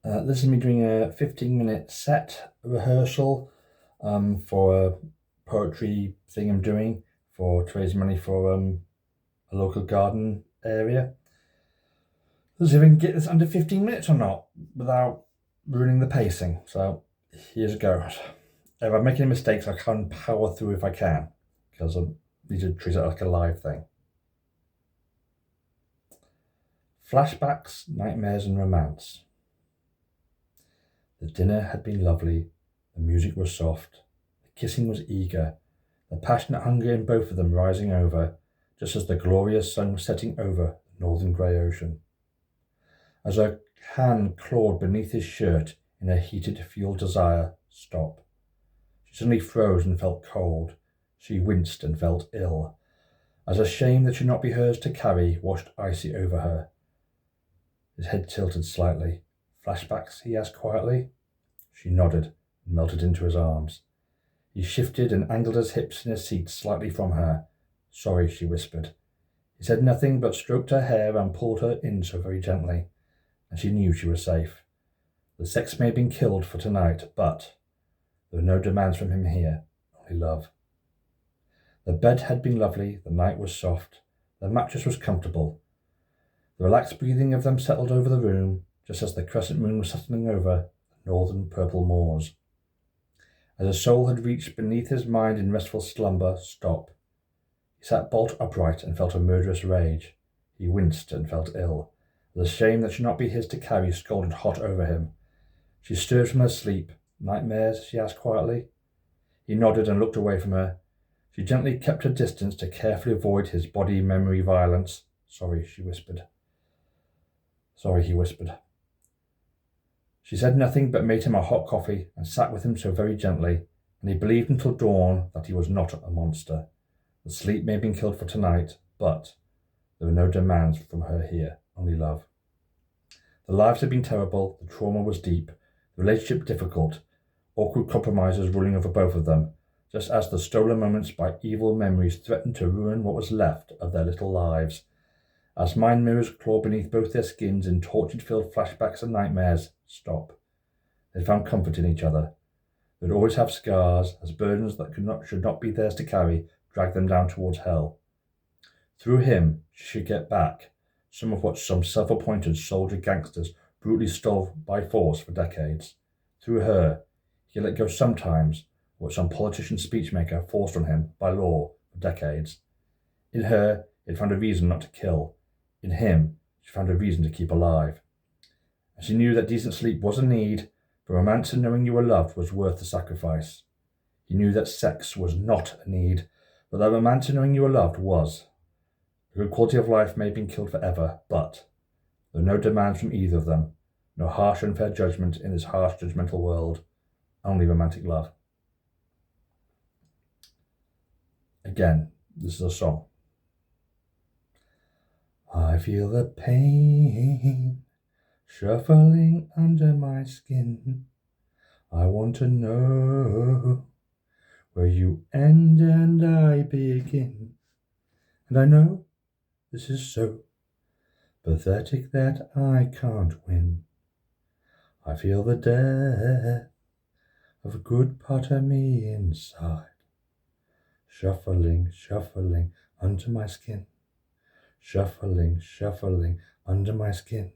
This is me doing a 15-minute set rehearsal for a poetry thing I'm doing to raise money for a local garden area. Let's see if I can get this under 15 minutes or not without ruining the pacing. So here's goes. If I make any mistakes, I can power through if I can, because I need to treat it like a live thing. Flashbacks, nightmares, and romance. The dinner had been lovely, the music was soft, the kissing was eager, the passionate hunger in both of them rising over, just as the glorious sun was setting over the northern grey ocean. As her hand clawed beneath his shirt in her heated, fueled desire, stop. She suddenly froze and felt cold. She winced and felt ill, as a shame that should not be hers to carry washed icy over her. His head tilted slightly. Flashbacks, he asked quietly. She nodded and melted into his arms. He shifted and angled his hips in his seat slightly from her. Sorry, she whispered. He said nothing but stroked her hair and pulled her in so very gently, and she knew she was safe. The sex may have been killed for tonight, but there were no demands from him here, only love. The bed had been lovely, the night was soft, the mattress was comfortable. The relaxed breathing of them settled over the room, just as the crescent moon was settling over the northern purple moors. As his soul had reached beneath his mind in restful slumber, stop. He sat bolt upright and felt a murderous rage. He winced and felt ill. The shame that should not be his to carry scalded hot over him. She stirred from her sleep. Nightmares? She asked quietly. He nodded and looked away from her. She gently kept her distance to carefully avoid his body memory violence. Sorry, she whispered. Sorry, he whispered. She said nothing but made him a hot coffee and sat with him so very gently, and he believed until dawn that he was not a monster. The sleep may have been killed for tonight, but there were no demands from her here, only love. The lives had been terrible, the trauma was deep, the relationship difficult, awkward compromises ruling over both of them, just as the stolen moments by evil memories threatened to ruin what was left of their little lives. As mind mirrors clawed beneath both their skins in torture-filled flashbacks and nightmares, stop. They found comfort in each other. They'd always have scars, as burdens that should not be theirs to carry dragged them down towards hell. Through him, she should get back some of what some self-appointed soldier gangsters brutally stole by force for decades. Through her, he let go sometimes what some politician speechmaker forced on him by law for decades. In her, he'd found a reason not to kill. In him, she found a reason to keep alive. And she knew that decent sleep was a need, but romance and knowing you were loved was worth the sacrifice. He knew that sex was not a need, but that romance and knowing you were loved was. A good quality of life may have been killed forever, but there were no demands from either of them, no harsh unfair judgment in this harsh judgmental world, only romantic love. Again, this is a song. I feel the pain shuffling under my skin. I want to know where you end and I begin. And I know this is so pathetic that I can't win. I feel the death of a good part of me inside, shuffling, shuffling under my skin. Shuffling, shuffling under my skin.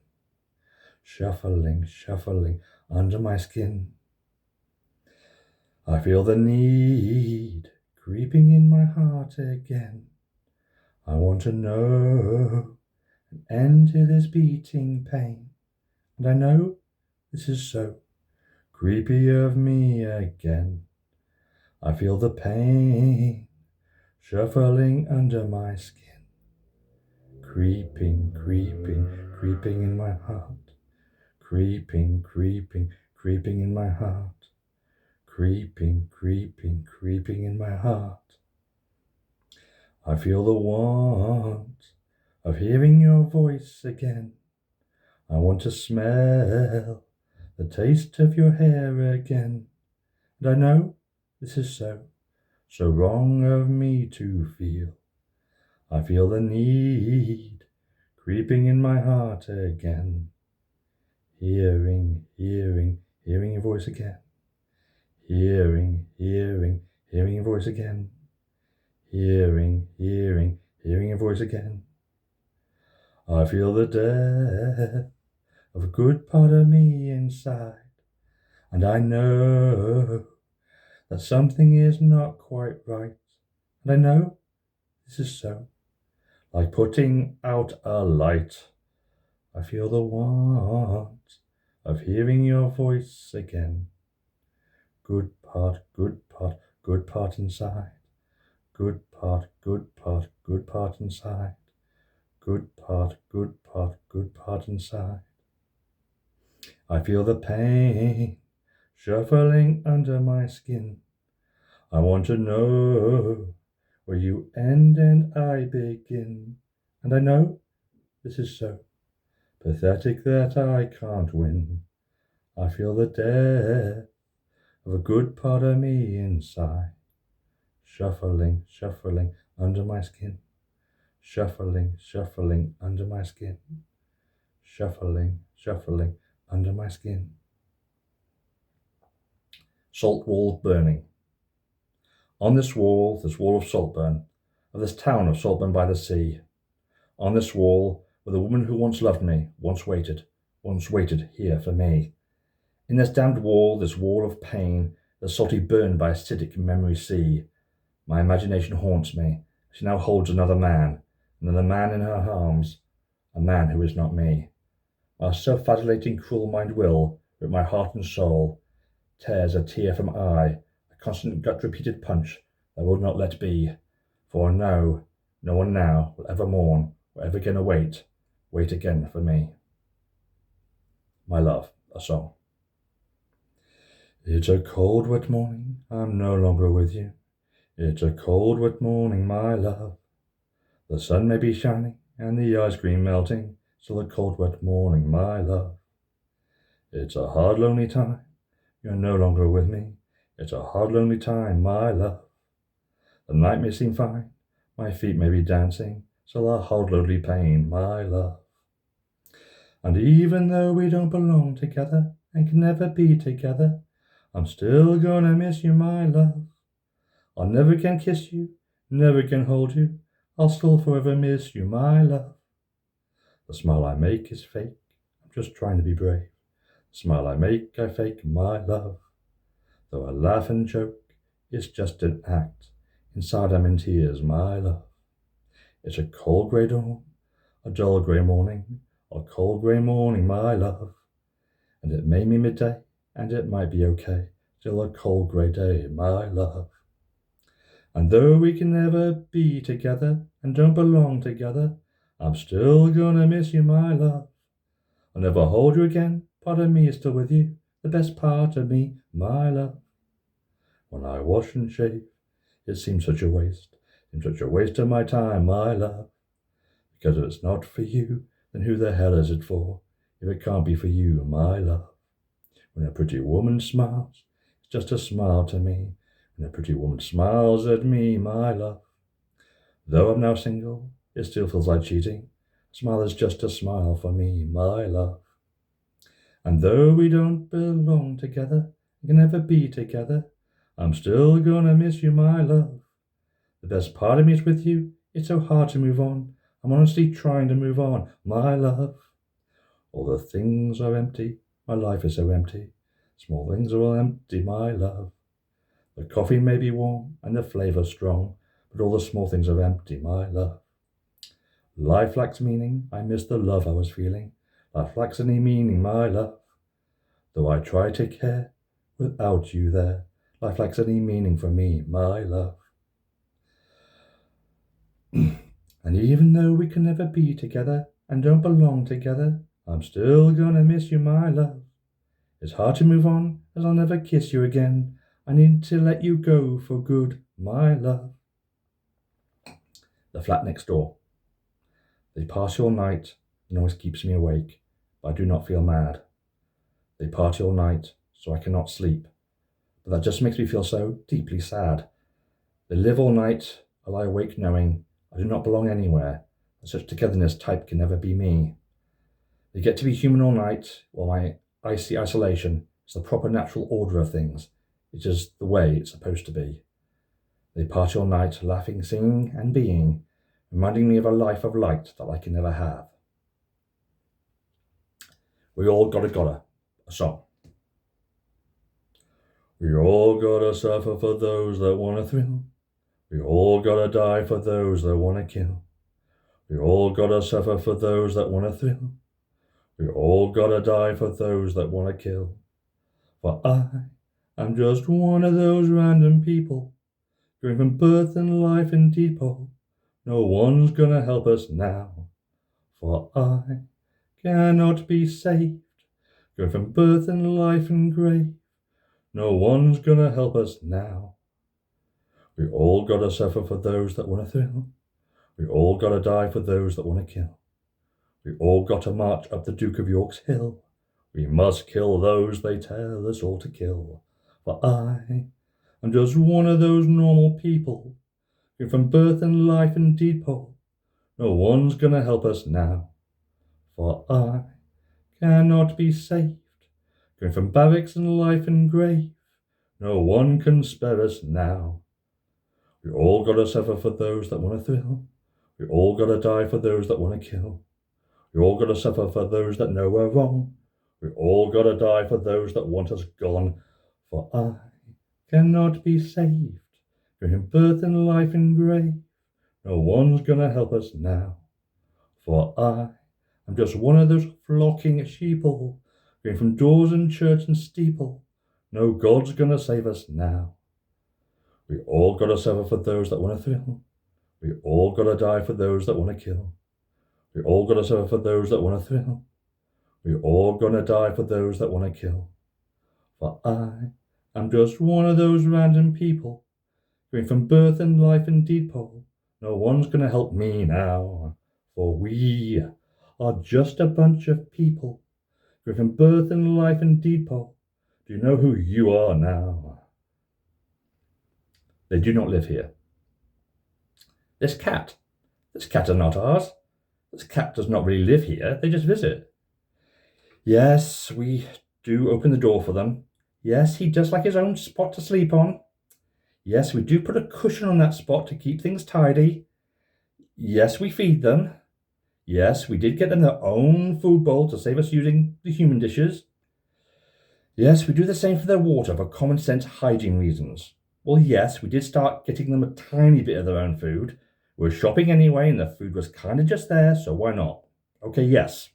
Shuffling, shuffling under my skin. I feel the need creeping in my heart again. I want to know an end to this beating pain. And I know this is so creepy of me again. I feel the pain shuffling under my skin. Creeping, creeping, creeping in my heart. Creeping, creeping, creeping in my heart. Creeping, creeping, creeping in my heart. I feel the want of hearing your voice again. I want to smell the taste of your hair again. And I know this is so wrong of me to feel. I feel the need creeping in my heart again. Hearing, hearing, hearing your voice again. Hearing, hearing, hearing your voice again. Hearing, hearing, hearing your voice again. I feel the death of a good part of me inside, and I know that something is not quite right, and I know this is so, like putting out a light. I feel the want of hearing your voice again. Good part, good part, good part inside. Good part, good part, good part inside. Good part, good part, good part inside. I feel the pain shuffling under my skin. I want to know where you end and I begin. And I know this is so pathetic that I can't win. I feel the death of a good part of me inside. Shuffling, shuffling under my skin. Shuffling, shuffling under my skin. Shuffling, shuffling under my skin. Salt wall burning. On this wall of Saltburn, of this town of Saltburn by the sea, on this wall were the woman who once loved me, once waited here for me. In this damned wall, this wall of pain, the salty burn by acidic memory sea, my imagination haunts me. She now holds another man in her arms, a man who is not me. My self-flagellating cruel mind will, with my heart and soul, tears a tear from eye, a constant gut-repeated punch that will not let be. For no one now will ever mourn, or ever again wait again for me. My love, a song. It's a cold, wet morning, I'm no longer with you. It's a cold, wet morning, my love. The sun may be shining, and the ice cream melting, still a cold, wet morning, my love. It's a hard, lonely time, you're no longer with me. It's a hard, lonely time, my love. The night may seem fine, my feet may be dancing, still a hard, lonely pain, my love. And even though we don't belong together, and can never be together, I'm still gonna miss you, my love. I'll never again kiss you, never again hold you, I'll still forever miss you, my love. The smile I make is fake, I'm just trying to be brave. The smile I make, I fake, my love. Though I laugh and joke, it's just an act. Inside I'm in tears, my love. It's a cold grey dawn, a dull grey morning, a cold grey morning, my love. And it may be midday, and it might be okay, still a cold grey day, my love. And though we can never be together, and don't belong together, I'm still gonna miss you, my love. I'll never hold you again, part of me is still with you, the best part of me, my love. When I wash and shave, it seems such a waste of my time, my love. Because if it's not for you, then who the hell is it for? If it can't be for you, my love. When a pretty woman smiles, it's just a smile to me. When a pretty woman smiles at me, my love. Though I'm now single, it still feels like cheating. A smile is just a smile for me, my love. And though we don't belong together, and can never be together, I'm still gonna miss you, my love. The best part of me is with you, it's so hard to move on. I'm honestly trying to move on, my love. All the things are empty, my life is so empty. Small things are all empty, my love. The coffee may be warm and the flavour strong, but all the small things are empty, my love. Life lacks meaning, I miss the love I was feeling. Life lacks any meaning, my love. Though I try to care, without you there, life lacks any meaning for me, my love. And even though we can never be together, and don't belong together, I'm still gonna miss you, my love. It's hard to move on, as I'll never kiss you again. I need to let you go for good, my love. The flat next door. They party all night, the noise keeps me awake, but I do not feel mad. They party all night, so I cannot sleep, but that just makes me feel so deeply sad. They live all night, I lie awake knowing I do not belong anywhere, and such togetherness type can never be me. They get to be human all night, while my icy isolation is the proper natural order of things. It is the way it's supposed to be. They party all night, laughing, singing, and being, reminding me of a life of light that I can never have. We all gotta, a song. We all gotta suffer for those that wanna thrill. We all gotta die for those that wanna kill. We all gotta suffer for those that wanna thrill. We all gotta die for those that wanna kill. For I'm just one of those random people, going from birth and life in depot. No one's gonna help us now, for I cannot be saved. Going from birth and life and grave, no one's gonna help us now. We all gotta suffer for those that wanna thrill. We all gotta die for those that wanna kill. We all gotta march up the Duke of York's hill. We must kill those they tell us all to kill. For I'm just one of those normal people, who from birth and life and depot, no one's gonna help us now. For I cannot be saved, going from barracks and life and grave, no one can spare us now. We all gotta suffer for those that wanna thrill. We all gotta die for those that wanna kill. We all gotta suffer for those that know we're wrong. We all gotta die for those that want us gone. For I cannot be saved, going from birth and life and grave, no one's gonna help us now. For I'm just one of those flocking sheeple, going from doors and church and steeple. No God's gonna save us now. We all gotta suffer for those that wanna thrill. We all gotta die for those that wanna kill. We all gotta suffer for those that wanna thrill. We all gonna die for those that wanna kill. For I'm just one of those random people, going from birth and life and depot. No one's gonna help me now, for we are just a bunch of people, going from birth and life and depot. Do you know who you are now? They do not live here. This cat is not ours. This cat does not really live here, they just visit. Yes, we do open the door for them. Yes, he does like his own spot to sleep on. Yes, we do put a cushion on that spot to keep things tidy. Yes, we feed them. Yes, we did get them their own food bowl to save us using the human dishes. Yes, we do the same for their water for common sense hygiene reasons. Well, yes, we did start getting them a tiny bit of their own food. We were shopping anyway, and the food was kind of just there, so why not? Okay, yes.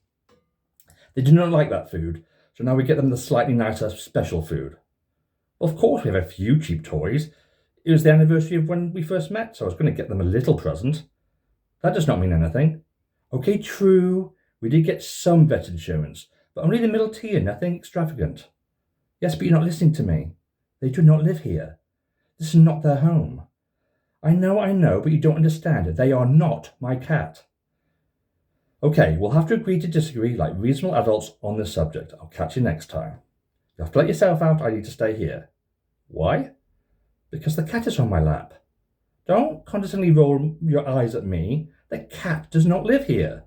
They do not like that food, so now we get them the slightly nicer special food. Well, of course, we have a few cheap toys. It was the anniversary of when we first met, so I was going to get them a little present. That does not mean anything. Okay, true, we did get some vet insurance, but only the middle tier, nothing extravagant. Yes, but you're not listening to me. They do not live here. This is not their home. I know, but you don't understand. They are not my cat. Okay, we'll have to agree to disagree like reasonable adults on this subject. I'll catch you next time. You have to let yourself out. I need to stay here. Why? Because the cat is on my lap. Don't condescendingly roll your eyes at me. The cat does not live here.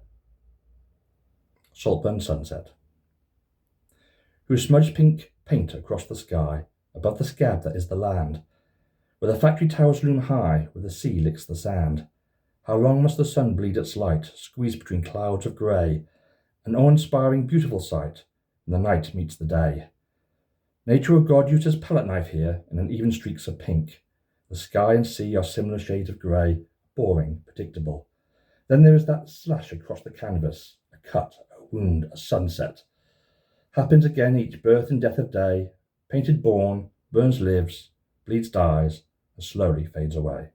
Saltburn sunset. Whose smudged pink paint across the sky, above the scab that is the land, where the factory towers loom high, where the sea licks the sand. How long must the sun bleed its light, squeezed between clouds of grey, an awe-inspiring, beautiful sight, and the night meets the day. Nature or God used his palette knife here in uneven streaks of pink. The sky and sea are similar shades of grey, boring, predictable. Then there is that slash across the canvas, a cut, a wound, a sunset. Happens again each birth and death of day, painted born, burns lives, bleeds dies, and slowly fades away.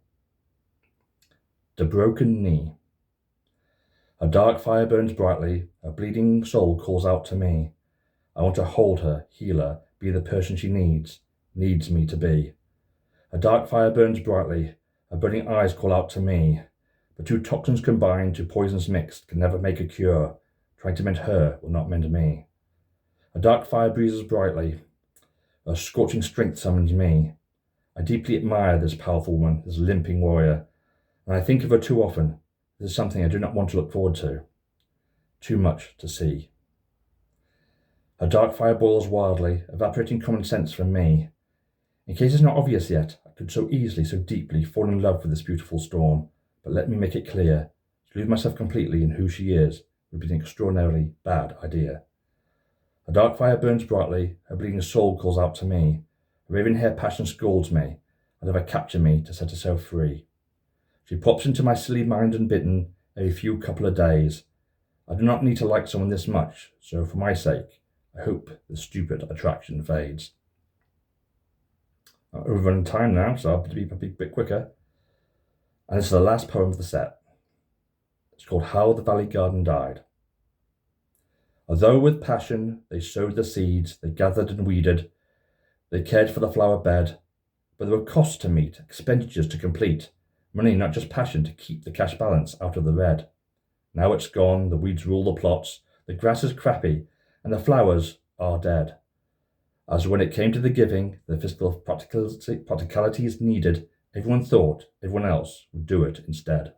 The broken knee. A dark fire burns brightly, a bleeding soul calls out to me. I want to hold her, heal her, be the person she needs me to be. A dark fire burns brightly, her burning eyes call out to me. But two toxins combined, two poisons mixed, can never make a cure. Trying to mend her will not mend me. A dark fire breezes brightly, a scorching strength summons me. I deeply admire this powerful woman, this limping warrior, and I think of her too often. This is something I do not want to look forward to. Too much to see. Her dark fire boils wildly, evaporating common sense from me. In case it's not obvious yet, I could so easily, so deeply fall in love with this beautiful storm, but let me make it clear, to lose myself completely in who she is would be an extraordinarily bad idea. Her dark fire burns brightly, her bleeding soul calls out to me, her raven hair passion scolds me, and ever capture me to set herself free. She pops into my silly mind unbidden every few couple of days. I do not need to like someone this much, so for my sake, I hope the stupid attraction fades. We're running time now, so I'll be a bit quicker. And this is the last poem of the set. It's called How the Valley Garden Died. Although with passion they sowed the seeds, they gathered and weeded, they cared for the flower bed, but there were costs to meet, expenditures to complete, money, not just passion, to keep the cash balance out of the red. Now it's gone, the weeds rule the plots, the grass is crappy, and the flowers are dead. As when it came to the giving, the fiscal practicalities needed, everyone thought everyone else would do it instead.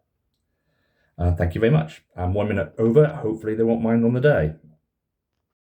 Thank you very much. I'm 1 minute over. Hopefully they won't mind on the day.